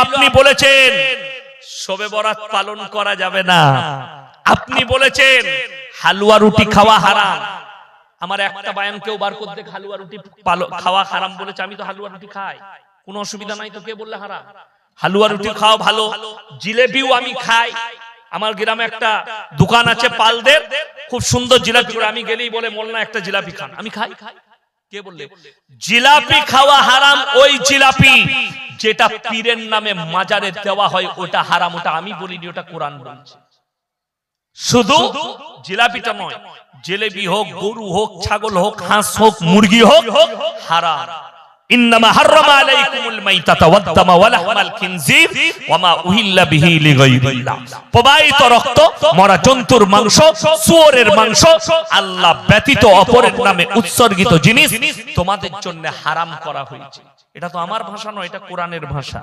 আপনি বলেছেন শবে বরাত পালন করা যাবে না, আপনি বলেছেন হালুয়া রুটি খাওয়া হারাম। আমার একটা বায়ান কেউ বার করতে হালুয়া রুটি খাওয়া হারাম বলেছে, আমি তো হালুয়া রুটি খাই, কোনো অসুবিধা নাই তো, কে বললে হারাম? হালুয়া রুটি খাওয়া ভালো, জিলেবিও আমি খাই। আমার গ্রামে একটা দোকান আছে পালদের, খুব সুন্দর জিলাপি করে, আমি গেলেই বলে মোল্লা একটা জিলাপি খান, আমি খাই। কে বললে জিলাপি খাওয়া হারাম? ওই জিলাপি যেটা পীরের নামে মাজারে দেওয়া হয় ওটা হারাম, ওটা আমি বলিনি, ওটা কোরআন বলছে। শুধু জিলাপিটা নয়, জিলেবি হোক, গরু হোক, ছাগল হোক, হাঁস হোক, মুরগি হোক, হারাম। ইন্নামা হাররামা আলাইকুমুল মাইতাতা ওয়াদ-দামা ওয়া লাহমাল খিনজির ওয়া মা উহিল্লা বিহি লিগাইরিল্লাহ। প্রবাহিত রক্ত, মরা জন্তুর মাংস, শুয়োরের মাংস, আল্লাহ ব্যতীত অপরের নামে উৎসর্গিত জিনিস তোমাদের জন্য হারাম করা হয়েছে। এটা তো আমার ভাষা নয়, এটা কোরআনের ভাষা।